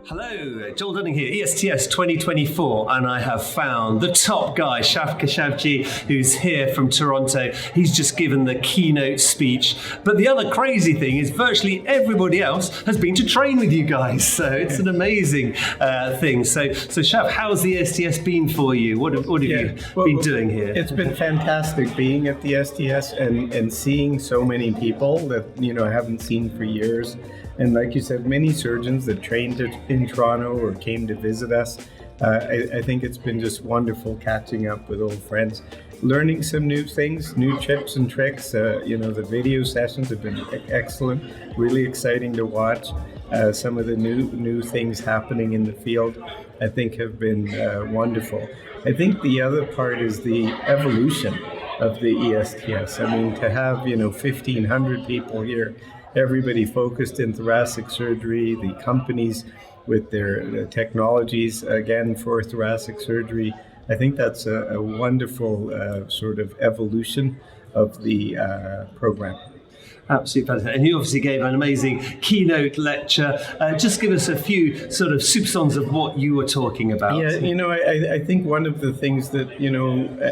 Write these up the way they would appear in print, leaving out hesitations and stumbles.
Hello, Joel Dunning here, ESTS 2024, and I have found the top guy, Shaf Keshavjee, who's here from Toronto. He's just given the keynote speech. But the other crazy thing is virtually everybody else has been to train with you guys, so it's an amazing thing. So Shaf, how's the ESTS been for you? What have you been doing here? It's been fantastic being at the ESTS and seeing so many people that I haven't seen for years. And like you said, many surgeons that trained in Toronto or came to visit us. I think it's been just wonderful catching up with old friends, learning some new things, new tips and tricks. The video sessions have been excellent, really exciting to watch. Some of the new things happening in the field, I think, have been wonderful. I think the other part is the evolution of the ESTS. I mean, to have 1,500 people here, everybody focused in thoracic surgery, the companies with their technologies, again, for thoracic surgery. I think that's a wonderful sort of evolution of the program. Absolutely fantastic. And you obviously gave an amazing keynote lecture. Just give us a few sort of soupçons of what you were talking about. Yeah, I think one of the things that,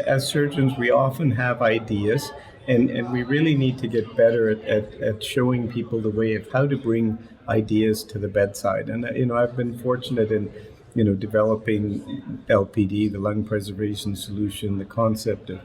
as surgeons, we often have ideas. And we really need to get better at showing people the way of how to bring ideas to the bedside. And, I've been fortunate in, developing LPD, the lung preservation solution, the concept of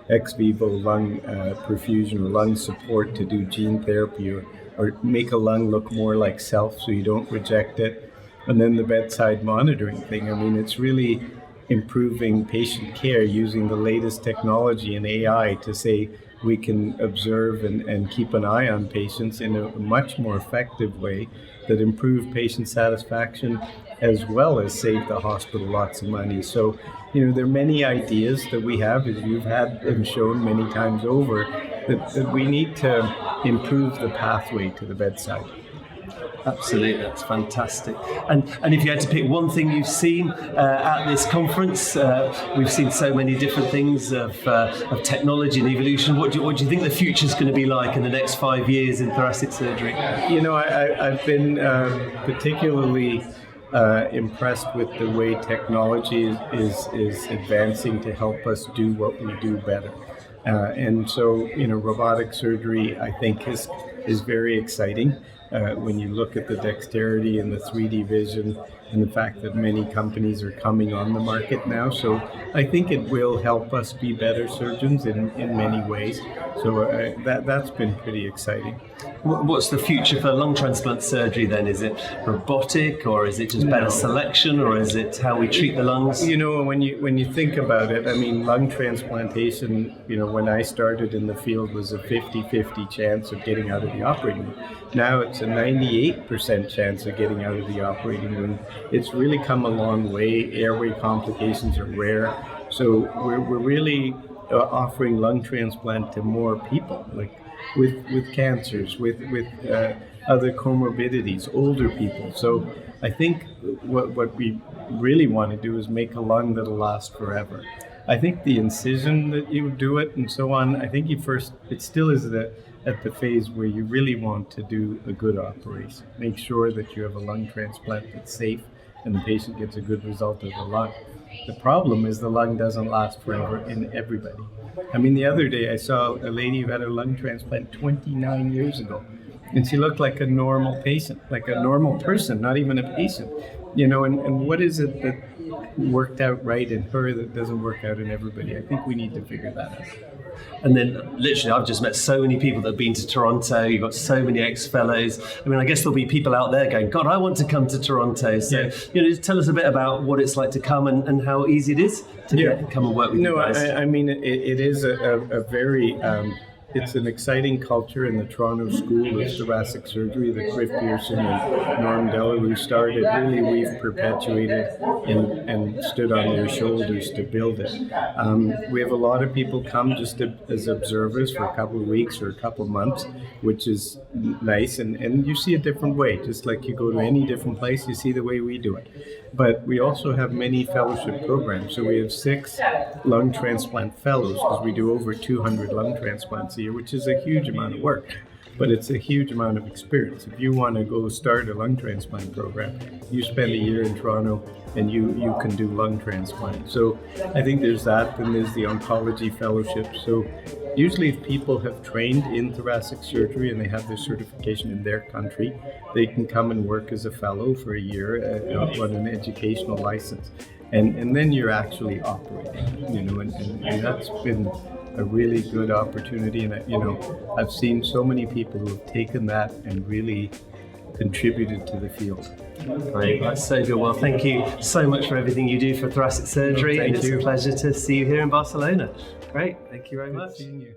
ex vivo lung perfusion or lung support to do gene therapy or make a lung look more like self so you don't reject it. And then the bedside monitoring thing. I mean, it's really improving patient care using the latest technology and AI to say, we can observe and keep an eye on patients in a much more effective way that improve patient satisfaction as well as save the hospital lots of money. So, there are many ideas that we have, as you've had and shown many times over, that we need to improve the pathway to the bedside. Absolutely, that's fantastic. And if you had to pick one thing you've seen at this conference, we've seen so many different things of technology and evolution. What do you think the future's going to be like in the next 5 years in thoracic surgery? I've been particularly impressed with the way technology is advancing to help us do what we do better. And so, robotic surgery, I think, is very exciting. When you look at the dexterity and the 3D vision and the fact that many companies are coming on the market now. So I think it will help us be better surgeons in many ways. So that's been pretty exciting. What's the future for lung transplant surgery then? Is it robotic, or is it just better selection, or is it how we treat the lungs? When you think about it, I mean, lung transplantation, when I started in the field was a 50-50 chance of getting out of the operating room. Now it's a 98% chance of getting out of the operating room. It's really come a long way. Airway complications are rare. So we're really offering lung transplant to more people, like with cancers, with other comorbidities, older people. So I think what we really want to do is make a lung that'll last forever. I think the incision that you do it and so on, I think it still is at the phase where you really want to do a good operation. Make sure that you have a lung transplant that's safe and the patient gets a good result of the lung. The problem is the lung doesn't last forever in everybody. I mean, the other day I saw a lady who had a lung transplant 29 years ago, and she looked like a normal patient, like a normal person, not even a patient. And what is it that worked out right in her that doesn't work out in everybody? I think we need to figure that out. And then literally I've just met so many people that have been to Toronto. You've got so many ex-fellows. I mean, I guess there'll be people out there going, God, I want to come to Toronto. So, just tell us a bit about what it's like to come and how easy it is to come and work with you guys. I mean, it is a very... It's an exciting culture in the Toronto School of Thoracic Surgery that Cliff Pearson and Norm Delarue started. Really, we've perpetuated and stood on their shoulders to build it. We have a lot of people come just as observers for a couple of weeks or a couple of months, which is nice. And you see a different way. Just like you go to any different place, you see the way we do it. But we also have many fellowship programs. So we have 6 lung transplant fellows because we do over 200 lung transplants a year, which is a huge amount of work. but it's a huge amount of experience. If you want to go start a lung transplant program, you spend a year in Toronto and you can do lung transplant. So I think there's that, and there's the oncology fellowship. So usually if people have trained in thoracic surgery and they have their certification in their country, they can come and work as a fellow for a year on an educational license. And then you're actually operating, you know, and that's been a really good opportunity. And, you know, I've seen so many people who have taken that and really contributed to the field. Great, that's so good. Well, thank you so much for everything you do for thoracic surgery, and it's a pleasure to see you here in Barcelona. Great, thank you very much. Good seeing you.